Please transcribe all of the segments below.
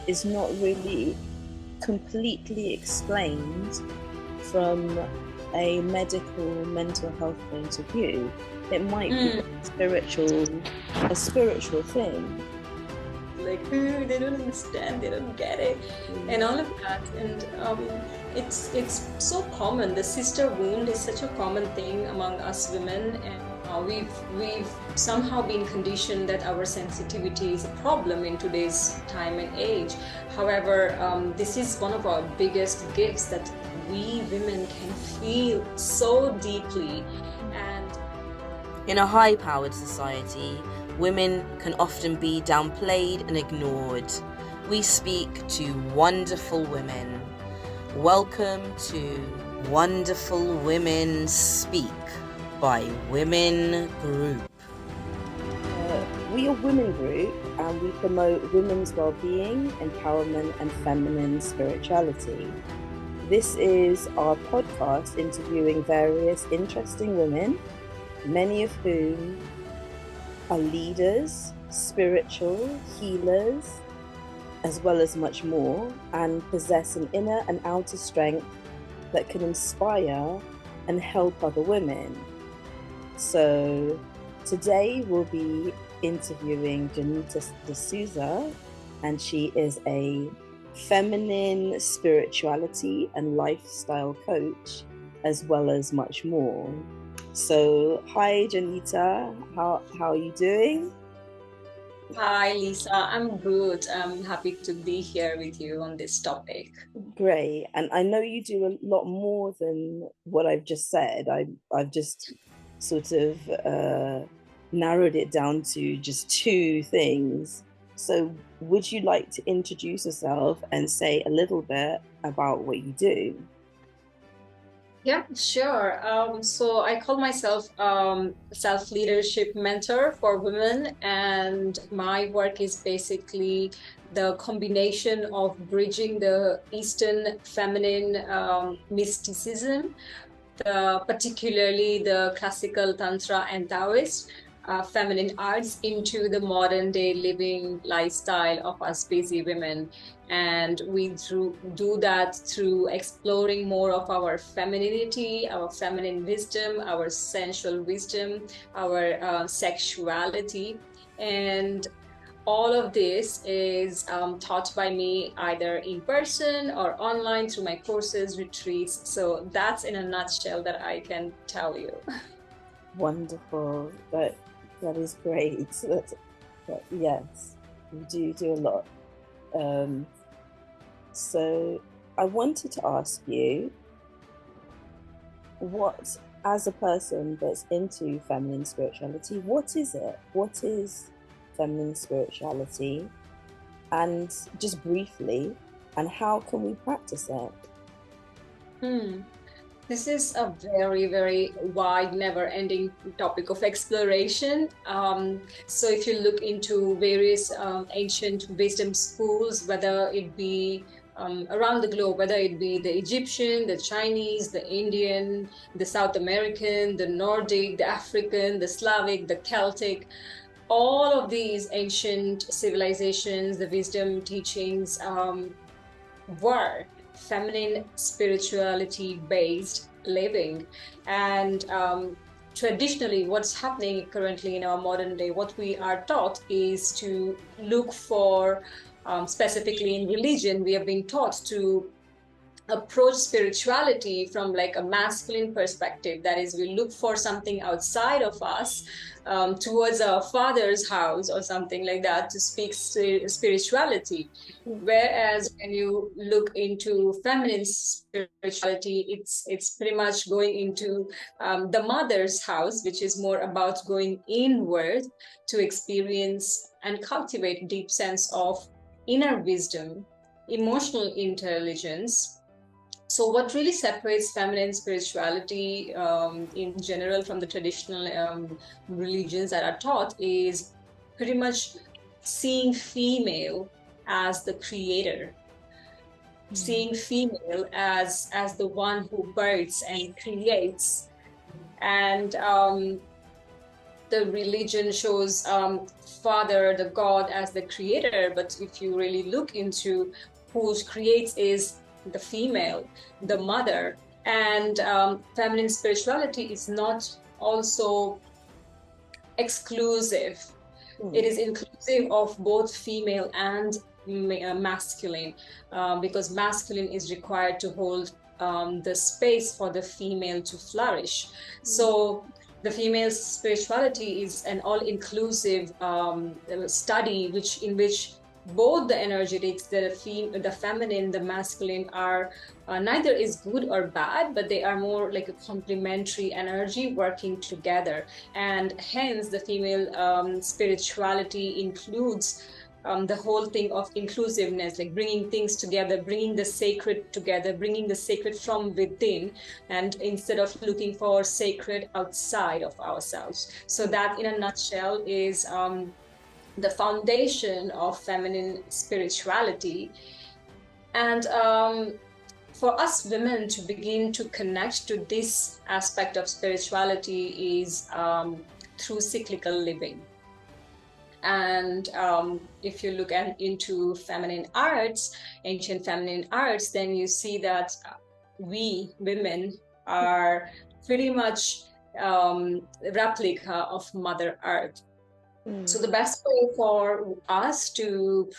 is not really completely explained from a medical mental health point of view. It might be a spiritual thing. Like, "Ooh, they don't understand, they don't get it," and all of that. And it's so common. The sister wound is such a common thing among us women, and we've somehow been conditioned that our sensitivity is a problem in today's time and age. However, this is one of our biggest gifts, that we women can feel so deeply. And in a high-powered society, women can often be downplayed and ignored. We speak to wonderful women. Welcome to Wonderful Women Speak by Women Group. We are Women Group, and we promote women's well-being, empowerment, and feminine spirituality. This is our podcast interviewing various interesting women, many of whom are leaders, spiritual, healers, as well as much more, and possess an inner and outer strength that can inspire and help other women. So today we'll be interviewing Jonita Dsouza, and she is a feminine spirituality and lifestyle coach, as well as much more. So, hi Jonita, how are you doing? Hi, Lisa. I'm good. I'm happy to be here with you on this topic. Great. And I know you do a lot more than what I've just said. I've just sort of narrowed it down to just two things. So, would you like to introduce yourself and say a little bit about what you do? Yeah, sure. So I call myself self-leadership mentor for women, and my work is basically the combination of bridging the Eastern feminine mysticism, particularly the classical Tantra and Taoist feminine arts, into the modern day living lifestyle of us busy women. And we do that through exploring more of our femininity, our feminine wisdom, our sensual wisdom, our sexuality. And all of this is taught by me either in person or online through my courses, retreats. So that's in a nutshell that I can tell you. Wonderful. That is great. Yes, you do a lot. So I wanted to ask you, what, as a person that's into feminine spirituality, what is it? What is feminine spirituality? And just briefly, and how can we practice it? This is a very, very wide, never-ending topic of exploration. So if you look into various ancient wisdom schools, whether it be around the globe, whether it be the Egyptian, the Chinese, the Indian, the South American, the Nordic, the African, the Slavic, the Celtic, all of these ancient civilizations, the wisdom teachings were feminine spirituality based living. And traditionally, what's happening currently in our modern day, what we are taught is to look for, specifically in religion, we have been taught to approach spirituality from like a masculine perspective. That is, we look for something outside of us, towards our father's house or something like that, to speak spirituality. Whereas when you look into feminine spirituality, it's pretty much going into the mother's house, which is more about going inward to experience and cultivate deep sense of inner wisdom, emotional intelligence. So what really separates feminine spirituality in general from the traditional religions that are taught is pretty much seeing female as the creator, seeing female as the one who births and creates. And the religion shows Father, the God, as the creator, but if you really look into who creates is the female, the mother. And feminine spirituality is not also exclusive. It is inclusive of both female and masculine, because masculine is required to hold the space for the female to flourish. So the female spirituality is an all-inclusive study in which both the energetics, the feminine, the masculine, are neither is good or bad, but they are more like a complementary energy working together. And hence the female spirituality includes the whole thing of inclusiveness, like bringing things together, bringing the sacred together, bringing the sacred from within, and instead of looking for sacred outside of ourselves. So that in a nutshell is the foundation of feminine spirituality. And for us women to begin to connect to this aspect of spirituality is through cyclical living. And if you look into feminine arts, ancient feminine arts, then you see that we women are pretty much replica of Mother Earth. So the best way for us to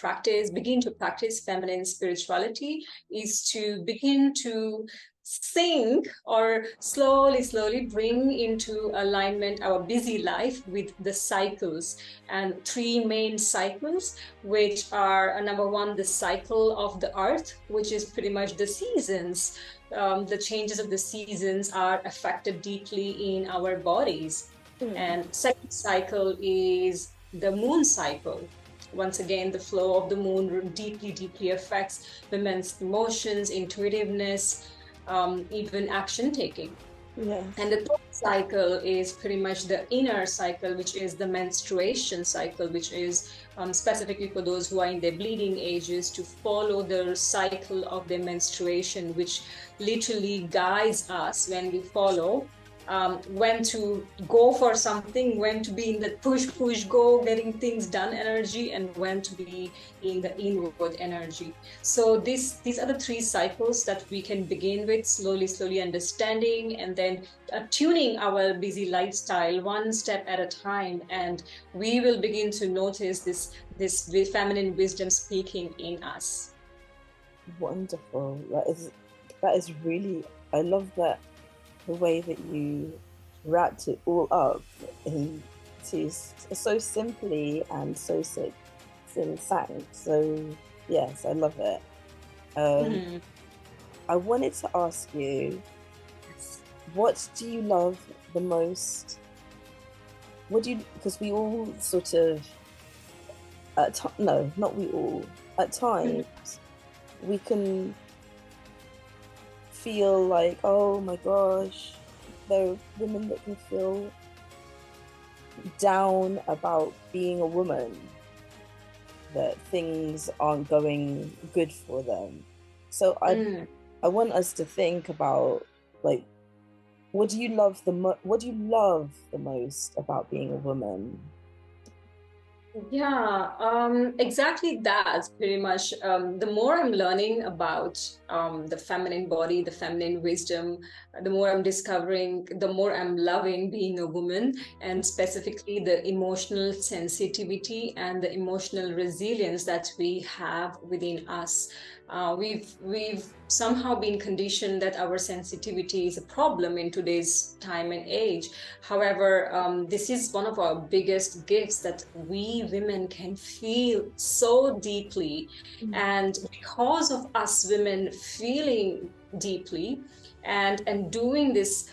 begin to practice feminine spirituality is to begin to sync or slowly bring into alignment our busy life with the cycles, and three main cycles, which are number one, the cycle of the earth, which is pretty much the seasons. The changes of the seasons are affected deeply in our bodies. And second cycle is the moon cycle. Once again, the flow of the moon deeply affects women's emotions, intuitiveness, even action taking. And the third cycle is pretty much the inner cycle, which is the menstruation cycle, which is specifically for those who are in their bleeding ages, to follow the cycle of their menstruation, which literally guides us when we follow when to go for something, when to be in the push, go, getting things done energy, and when to be in the inward energy. So these are the three cycles that we can begin with, slowly understanding, and then tuning our busy lifestyle one step at a time, and we will begin to notice this feminine wisdom speaking in us. Wonderful. That is really, I love that, the way that you wrapped it all up into so simply and so succinct. So yes, I love it. I wanted to ask you, what do you love the most? Because we all sort of, no, not we all, at times we can feel like, oh my gosh, there are women that can feel down about being a woman, that things aren't going good for them. So I want us to think about, like, what do you love the most about being a woman? Yeah, exactly that, pretty much. The more I'm learning about the feminine body, the feminine wisdom, the more I'm discovering, the more I'm loving being a woman, and specifically the emotional sensitivity and the emotional resilience that we have within us. We've somehow been conditioned that our sensitivity is a problem in today's time and age. However, this is one of our biggest gifts, that we women can feel so deeply. And because of us women feeling deeply and doing this,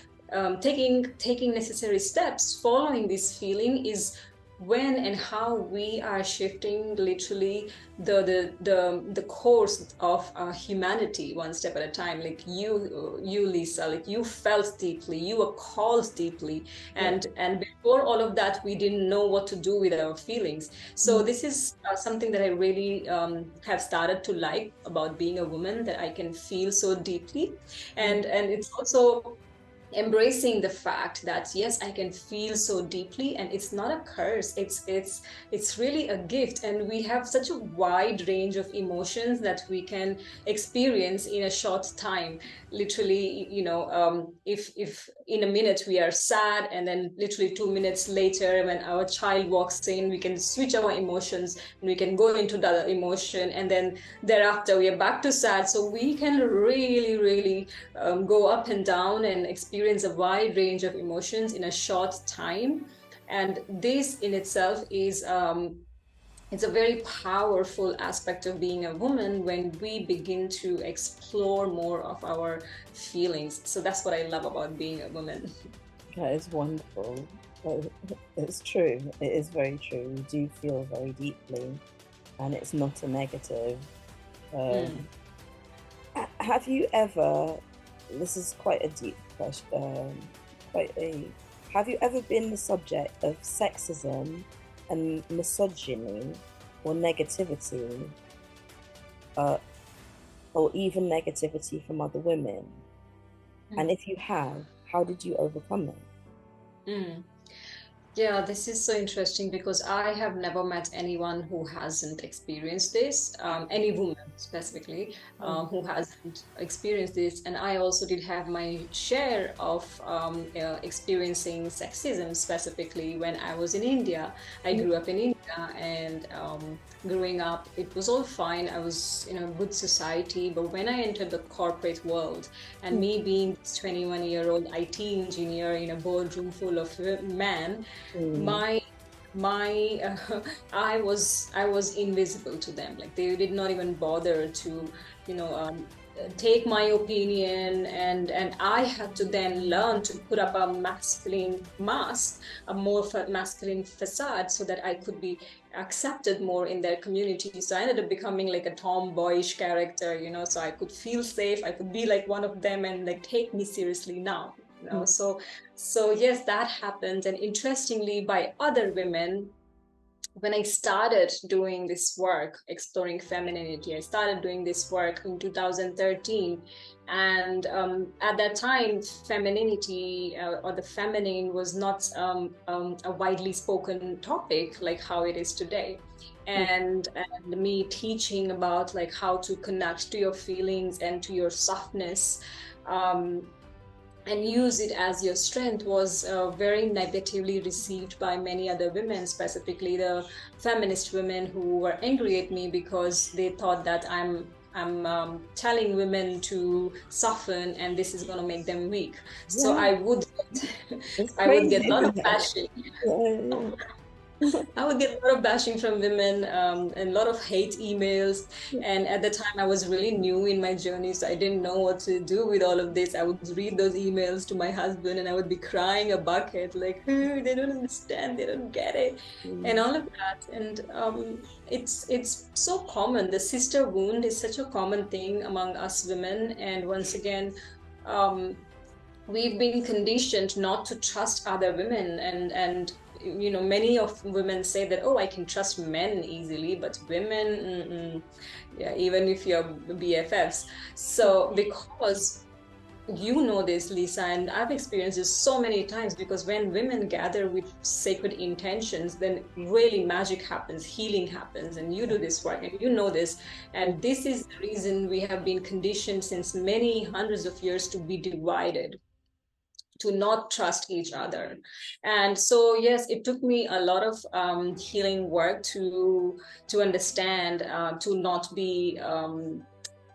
taking necessary steps, following this feeling, is when and how we are shifting literally the course of humanity one step at a time. Like you Lisa, like you felt deeply, you were called deeply, and before all of that we didn't know what to do with our feelings. So this is something that I really have started to like about being a woman, that I can feel so deeply, and it's also embracing the fact that yes, I can feel so deeply, and it's not a curse, it's really a gift, and we have such a wide range of emotions that we can experience in a short time. Literally, if in a minute we are sad, and then literally 2 minutes later when our child walks in, we can switch our emotions and we can go into the other emotion, and then thereafter we are back to sad. So we can really go up and down and experience a wide range of emotions in a short time. And this in itself is it's a very powerful aspect of being a woman when we begin to explore more of our feelings. So that's what I love about being a woman. That is wonderful. It's true. It is very true. We do feel very deeply, and it's not a negative. Have you ever, this is quite a deep question, have you ever been the subject of sexism and misogyny or negativity, or even negativity from other women? And if you have, how did you overcome it? Yeah, this is so interesting because I have never met anyone who hasn't experienced this, any woman specifically, who hasn't experienced this. And I also did have my share of experiencing sexism, specifically when I was in India. I grew up in India, and growing up, it was all fine. I was in a good society. But when I entered the corporate world, and me being this 21-year-old IT engineer in a boardroom full of men, I was invisible to them. Like, they did not even bother to take my opinion, and I had to then learn to put up a masculine mask, a more masculine facade, so that I could be accepted more in their community. So I ended up becoming like a tomboyish character, so I could feel safe, I could be like one of them, and like take me seriously now. So yes, that happened. And interestingly, by other women, when I started doing this work, exploring femininity, I started doing this work in 2013. And at that time, femininity or the feminine was not a widely spoken topic like how it is today. And me teaching about like how to connect to your feelings and to your softness, and use it as your strength, was very negatively received by many other women, specifically the feminist women, who were angry at me because they thought that I'm telling women to soften, and this is going to make them weak. So I would get a lot of bashing. I would get a lot of bashing from women, and a lot of hate emails. And at the time, I was really new in my journey, so I didn't know what to do with all of this. I would read those emails to my husband, and I would be crying a bucket, like, they don't understand, they don't get it, and all of that. And it's so common. The sister wound is such a common thing among us women. And once again, we've been conditioned not to trust other women, and many of women say that, oh, I can trust men easily, but women, yeah, even if you're BFFs. So because this, Lisa, and I've experienced this so many times, because when women gather with sacred intentions, then really magic happens, healing happens, and you do this work, and this. And this is the reason we have been conditioned since many hundreds of years to be divided, to not trust each other. And so yes, it took me a lot of healing work to understand, to not be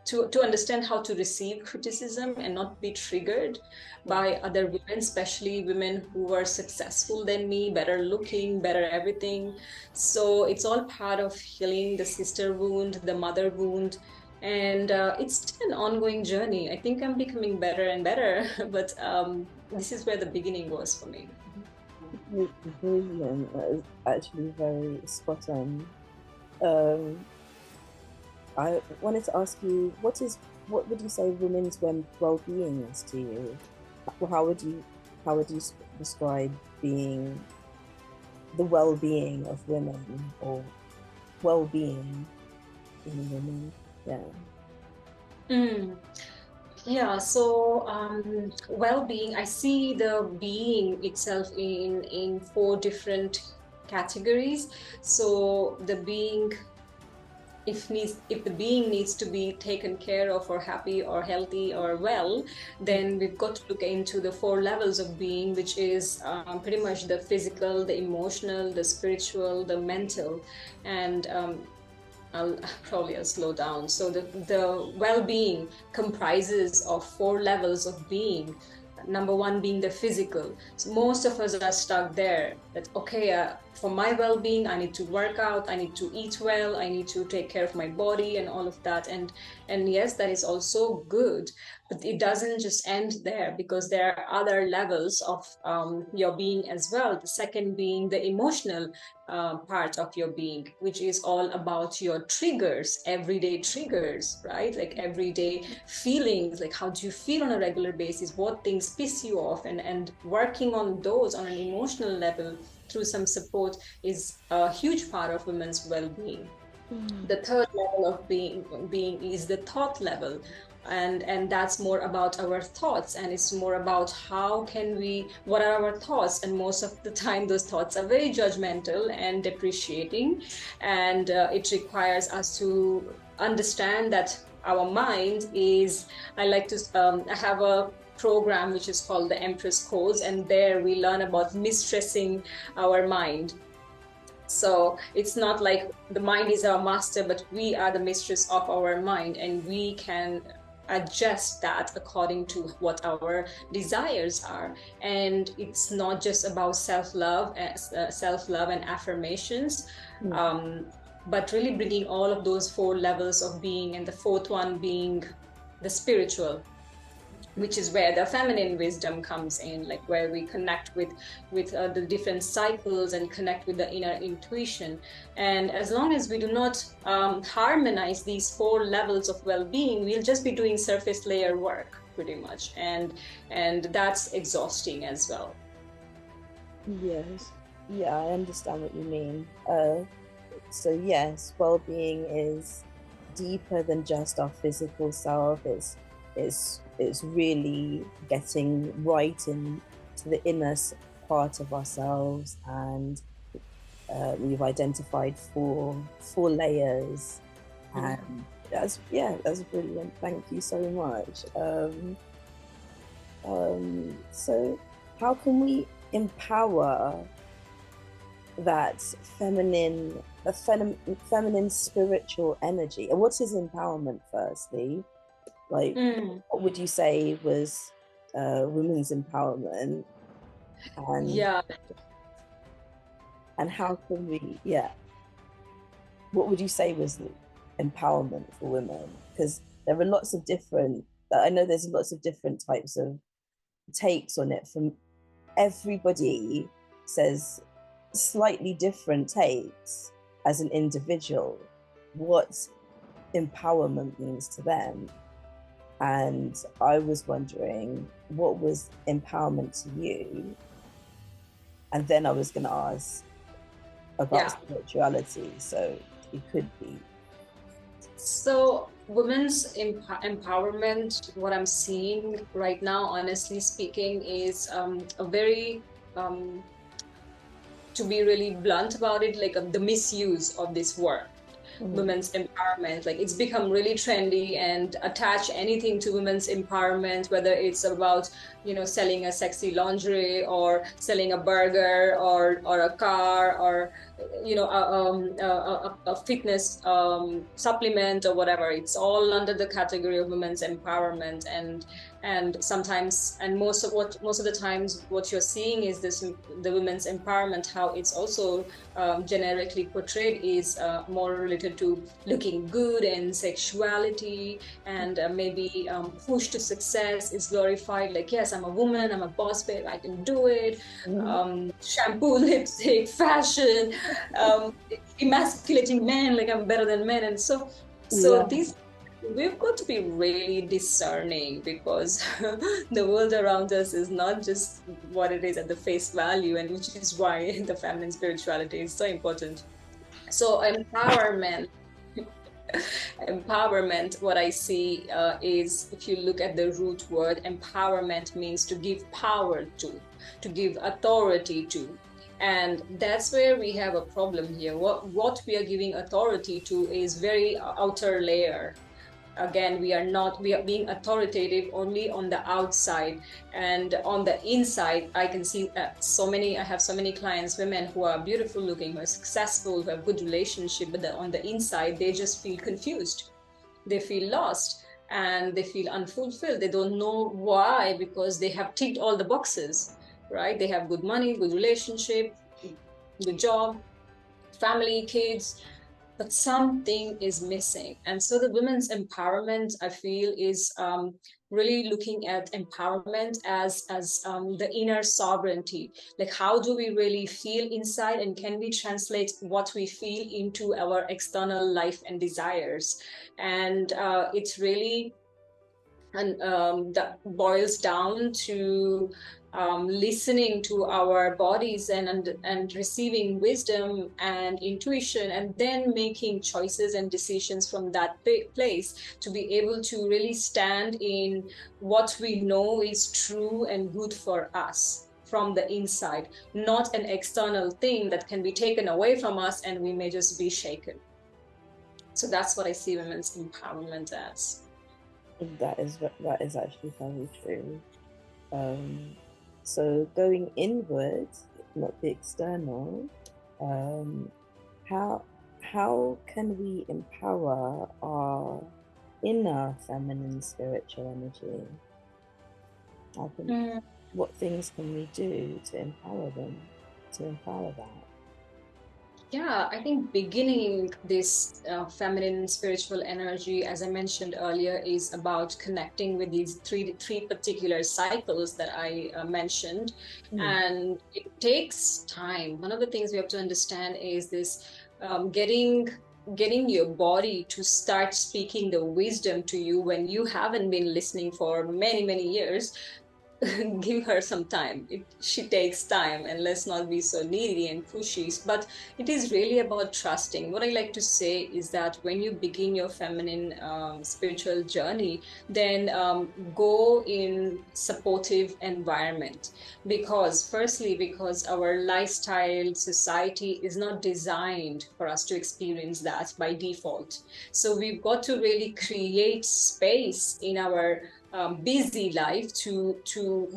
to understand how to receive criticism and not be triggered by other women, especially women who were successful than me, better looking, better everything. So it's all part of healing the sister wound, the mother wound. And it's still an ongoing journey. I think I'm becoming better and better, but this is where the beginning was for me. Brilliant. That is actually very spot on. I wanted to ask you, what would you say women's well-being is to you? How would you describe being the well-being of women, or well-being in women? Yeah. Yeah, so well-being, I see the being itself in four different categories. So the being, if the being needs to be taken care of or happy or healthy or well, then we've got to look into the four levels of being, which is pretty much the physical, the emotional, the spiritual, the mental, and I'll probably slow down. So the well-being comprises of four levels of being. Number one being the physical. So most of us are stuck there. That okay, for my well-being, I need to work out, I need to eat well, I need to take care of my body and all of that. And yes, that is also good, but it doesn't just end there, because there are other levels of your being as well. The second being the emotional part of your being, which is all about your triggers, everyday triggers, right? Like everyday feelings, like how do you feel on a regular basis, what things piss you off, and working on those on an emotional level through some support is a huge part of women's well-being. The third level of being is the thought level, and that's more about our thoughts, and it's more about how can we, what are our thoughts, and most of the time those thoughts are very judgmental and depreciating, and it requires us to understand that our mind is, I like to I have a program which is called the Empress Codes, and there we learn about mistressing our mind. So it's not like the mind is our master, but we are the mistress of our mind, and we can adjust that according to what our desires are. And it's not just about self-love, self-love and affirmations, but really bringing all of those four levels of being, and the fourth one being the spiritual, which is where the feminine wisdom comes in, like where we connect with the different cycles and connect with the inner intuition. And as long as we do not harmonize these four levels of well-being, we'll just be doing surface layer work pretty much, and that's exhausting as well. Yes, yeah, I understand what you mean. So yes, well-being is deeper than just our physical self. It's really getting right into the inner part of ourselves, and we've identified four layers, and that's brilliant. Thank you so much. So how can we empower that feminine spiritual energy? And what is empowerment, firstly? Like, what would you say was women's empowerment? And yeah, and how can we, what would you say was empowerment for women? Because there are lots of different, I know there's lots of different types of takes on it. From everybody says slightly different takes as an individual, what empowerment means to them. And I was wondering, what was empowerment to you? And then I was going to ask about spirituality, so it could be. So women's empowerment, what I'm seeing right now, honestly speaking, is a very, to be really blunt about it, like the misuse of this word. Women's empowerment, like it's become really trendy, and attach anything to women's empowerment, whether it's about, selling a sexy lingerie, or selling a burger, or a car, or a fitness supplement, or whatever. It's all under the category of women's empowerment, and sometimes, and most of the times, what you're seeing is the women's empowerment, how it's also generically portrayed, is more related to looking good and sexuality, and maybe push to success is glorified, like, yes, I'm a woman, I'm a boss babe, I can do it. Shampoo, lipstick, fashion, emasculating men, like I'm better than men. And so these, we've got to be really discerning, because the world around us is not just what it is at the face value, and which is why the feminine spirituality is so important. So empowerment, Empowerment, what I see is, if you look at the root word, empowerment means to give power to give authority to. And that's where we have a problem here. What we are giving authority to is very outer layer. Again, we are being authoritative only on the outside, and on the inside I can see I have so many clients, women who are beautiful looking, who are successful, who have good relationship, but on the inside they just feel confused, they feel lost, and they feel unfulfilled. They don't know why, because they have ticked all the boxes, right? They have good money, good relationship, good job, family, kids, but something is missing. And so the women's empowerment, I feel, is really looking at empowerment as the inner sovereignty. Like, how do we really feel inside, and can we translate what we feel into our external life and desires? And it's really, and that boils down to listening to our bodies and receiving wisdom and intuition, and then making choices and decisions from that place, to be able to really stand in what we know is true and good for us from the inside, not an external thing that can be taken away from us and we may just be shaken. So that's what I see women's empowerment as. That is actually very true. So going inward, not the external, how can we empower our inner feminine spiritual energy? What things can we do to empower them, to empower that? Yeah, I think beginning this feminine spiritual energy, as I mentioned earlier, is about connecting with these three particular cycles that I mentioned. And it takes time. One of the things we have to understand is this getting your body to start speaking the wisdom to you when you haven't been listening for many years. Give her some time. She takes time, and let's not be so needy and pushy. But it is really about trusting. What I like to say is that when you begin your feminine spiritual journey, then go in supportive environment, because firstly, because our lifestyle society is not designed for us to experience that by default. So we've got to really create space in our busy life to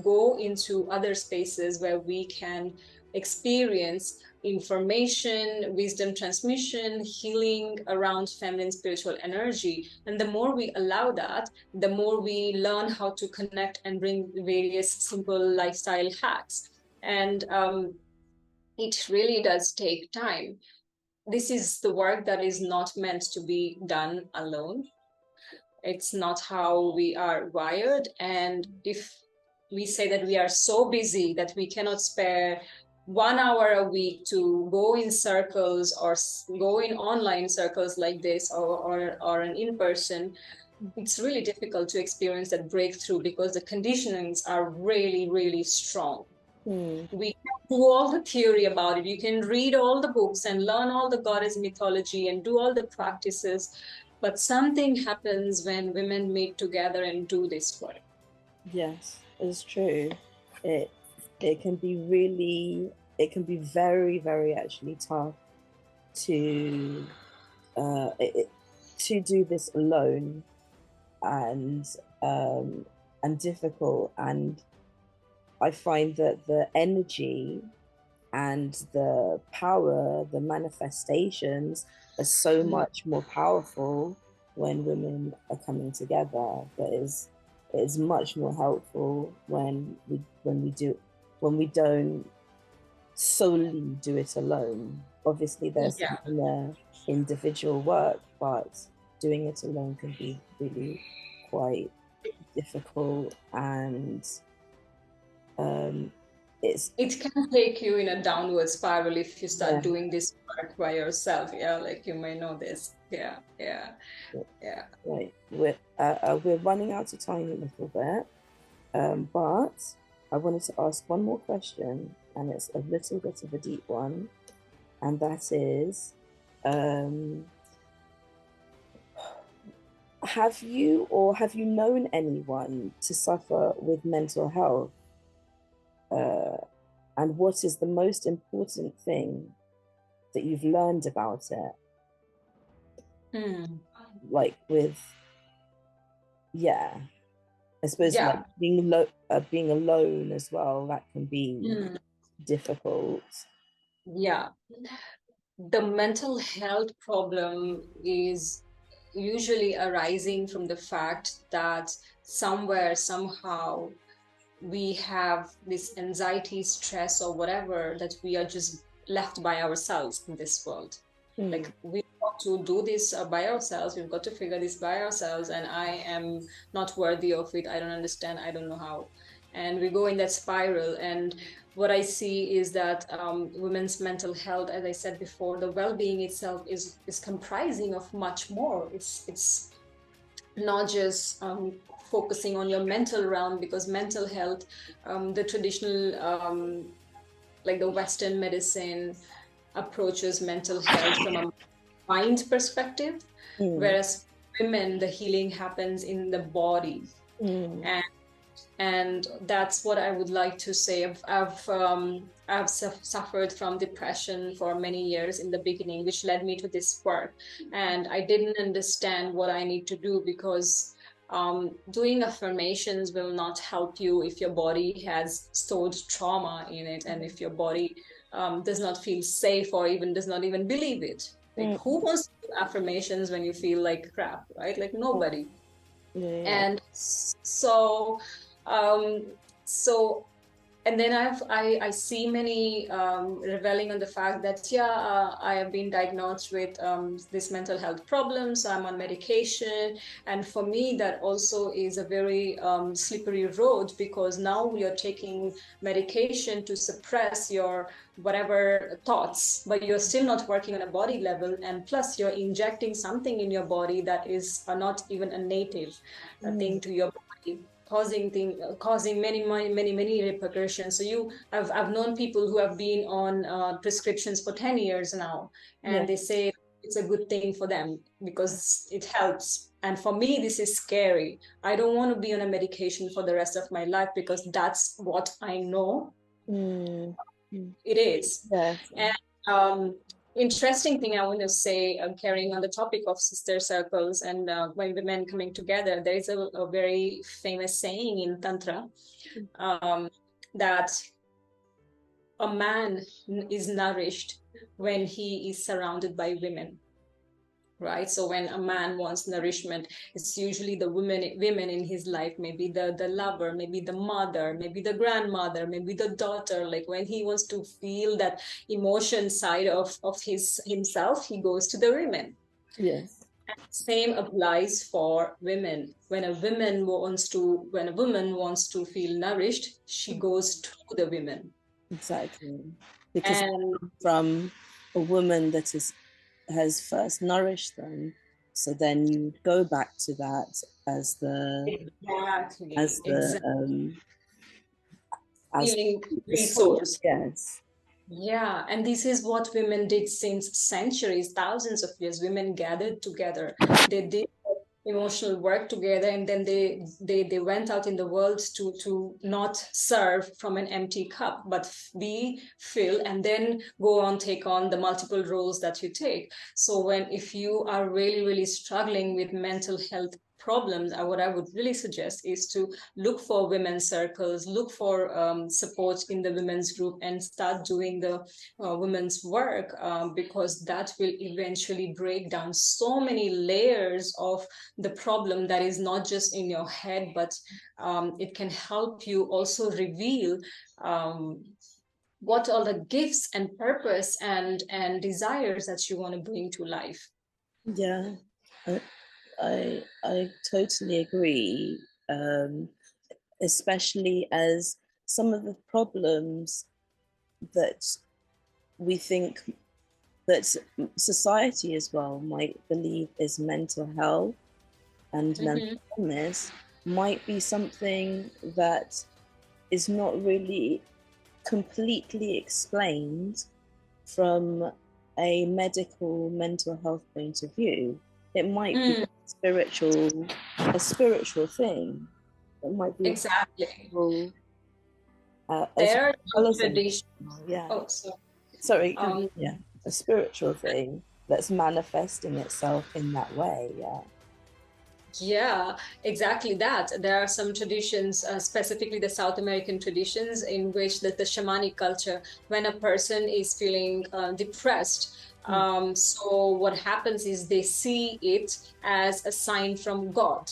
go into other spaces where we can experience information, wisdom transmission, healing around feminine spiritual energy. And the more we allow that, the more we learn how to connect and bring various simple lifestyle hacks. And it really does take time. This is the work that is not meant to be done alone. It's not how we are wired. And if we say that we are so busy that we cannot spare 1 hour a week to go in circles or go in online circles like this, or an in-person, it's really difficult to experience that breakthrough, because the conditionings are really strong. We can do all the theory about it. You can read all the books and learn all the goddess mythology and do all the practices, but something happens when women meet together and do this work. Yes, it's true. It can be very actually tough to do this alone, and difficult. And I find that the energy and the power, the manifestations, are so much more powerful when women are coming together. It is much more helpful when we don't solely do it alone. Obviously, there's the individual work, but doing it alone can be really quite difficult, and it can take you in a downward spiral if you start doing this work by yourself. Like, you may know this. Right. We're running out of time a little bit, but I wanted to ask one more question, and it's a little bit of a deep one, and that is, have you known anyone to suffer with mental health? And what is the most important thing that you've learned about it? Like with, yeah, I suppose like being alone as well, that can be difficult. Yeah. The mental health problem is usually arising from the fact that somewhere, somehow, we have this anxiety, stress, or whatever, that we are just left by ourselves in this world. Like, we've got to do this by ourselves. We've got to figure this by ourselves. And I am not worthy of it. I don't understand. I don't know how. And we go in that spiral. And what I see is that women's mental health, as I said before, the well-being itself is comprising of much more. It's not just focusing on your mental realm, because mental health, the traditional, like the Western medicine approaches mental health from a mind perspective, whereas women, the healing happens in the body. And that's what I would like to say. I've suffered from depression for many years in the beginning, which led me to this work. And I didn't understand what I need to do, because doing affirmations will not help you if your body has stored trauma in it, and if your body does not feel safe, or even does not even believe it. Like, who wants to do affirmations when you feel like crap, right? Like, nobody. And so and then I see many reveling on the fact that I have been diagnosed with this mental health problem, so I'm on medication. And for me, that also is a very slippery road, because now you're taking medication to suppress your whatever thoughts, but you're still not working on a body level, and plus you're injecting something in your body that is not even a native thing to your body, causing many repercussions. So I've known people who have been on prescriptions for 10 years now, and they say it's a good thing for them because it helps. And for me, this is scary. I don't want to be on a medication for the rest of my life, because that's what I know it is. And interesting thing I want to say, carrying on the topic of sister circles and when women coming together, there is a very famous saying in Tantra that a man is nourished when he is surrounded by women. Right? So when a man wants nourishment, it's usually the women in his life, maybe the lover, maybe the mother, maybe the grandmother, maybe the daughter. Like, when he wants to feel that emotion side of himself, he goes to the women. Yes. Same applies for women. When a woman wants to feel nourished, she goes to the women. Exactly. Because from a woman that has first nourished them, so then you go back to that as the resource. Yes. Yeah, and this is what women did since centuries, thousands of years. Women gathered together. They did emotional work together, and then they went out in the world to not serve from an empty cup, but be fill, and then go on, take on the multiple roles that you take. So if you are really struggling with mental health problems, what I would really suggest is to look for women's circles, look for support in the women's group, and start doing the women's work, because that will eventually break down so many layers of the problem that is not just in your head, but it can help you also reveal what are the gifts and purpose and desires that you want to bring to life. Yeah, I totally agree, especially as some of the problems that we think that society as well might believe is mental health and mental illness might be something that is not really completely explained from a medical mental health point of view. It might be a spiritual thing. It might be exactly. As There well are as traditions. yeah. Oh, sorry. Sorry, yeah, a spiritual thing that's manifesting itself in that way. Yeah. Yeah, exactly that. There are some traditions, specifically the South American traditions, in which the shamanic culture, when a person is feeling depressed, so what happens is they see it as a sign from God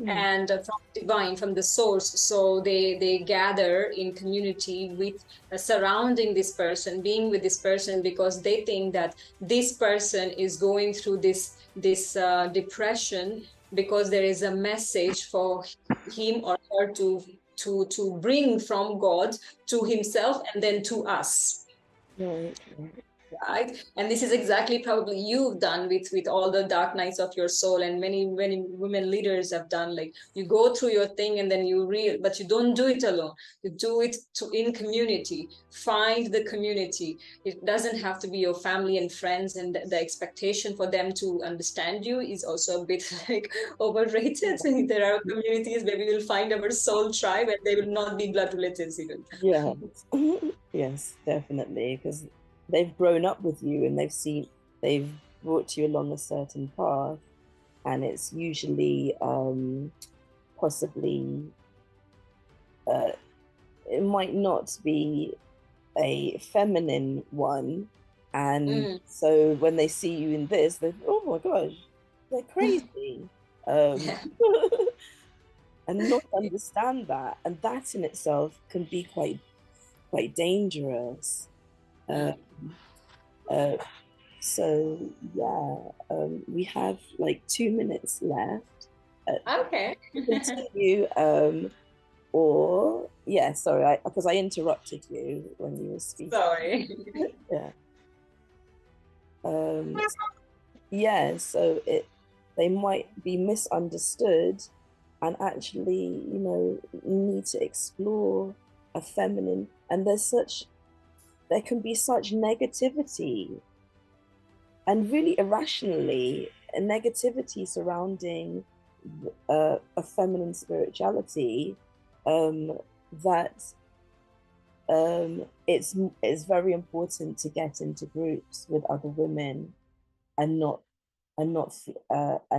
and from divine, from the source. So they gather in community with surrounding this person, being with this person, because they think that this person is going through this depression, because there is a message for him or her to bring from God to himself and then to us. Right. Right, and this is exactly probably you've done with all the dark nights of your soul, and many women leaders have done. Like, you go through your thing and then but you don't do it alone. You do it in community. Find the community. It doesn't have to be your family and friends, and the expectation for them to understand you is also a bit like overrated. There are communities where we will find our soul tribe, and they will not be blood relatives even. Yeah. Yes, definitely, because they've grown up with you and they've brought you along a certain path, and it's usually possibly it might not be a feminine one, and so when they see you in this, they, oh my gosh, they're crazy. Yeah. And not understand that, and that in itself can be quite dangerous. So yeah, we have like 2 minutes left. Okay. Continue, or yeah, sorry, because I interrupted you when you were speaking. Sorry. Yeah. Yeah, so they might be misunderstood, and actually, need to explore a feminine, and there can be such negativity, and really irrationally, a negativity surrounding a feminine spirituality, that it's very important to get into groups with other women, and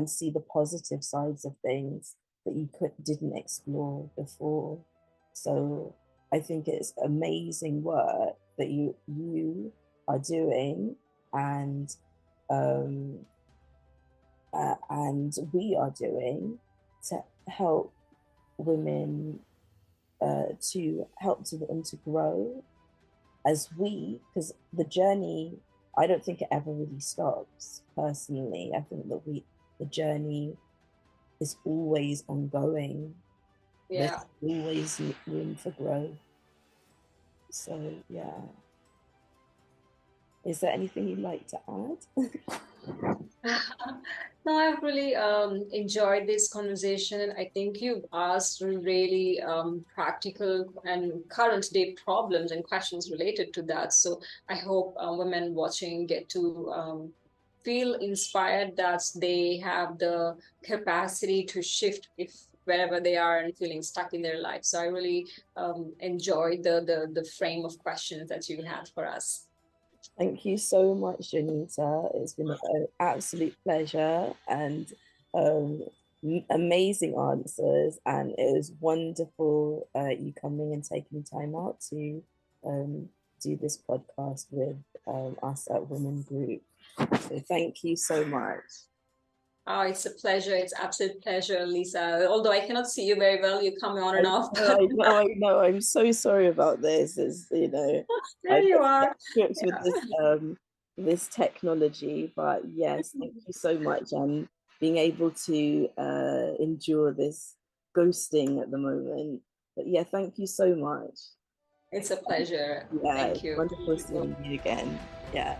see the positive sides of things that you didn't explore before. So I think it's amazing work that you are doing, and we are doing, to help women, to help them to grow, because the journey, I don't think it ever really stops. Personally, I think that the journey is always ongoing. Yeah. There's always room for growth. So yeah. Is there anything you'd like to add? No, I've really enjoyed this conversation. I think you've asked really practical and current day problems and questions related to that. So I hope women watching get to feel inspired that they have the capacity to shift if wherever they are and feeling stuck in their life. So I really enjoyed the frame of questions that you had for us. Thank you so much, Jonita. It's been an absolute pleasure, and amazing answers. And it was wonderful you coming and taking time out to do this podcast with us at Women Group. So thank you so much. Oh, it's a pleasure. It's absolute pleasure, Lisa. Although I cannot see you very well, you come on and off. I know. I'm so sorry about this. There you are. Scripts with this technology, but yes, thank you so much, and being able to endure this ghosting at the moment. But yeah, thank you so much. It's a pleasure. Yeah, Thank you. wonderful seeing you again. Yeah.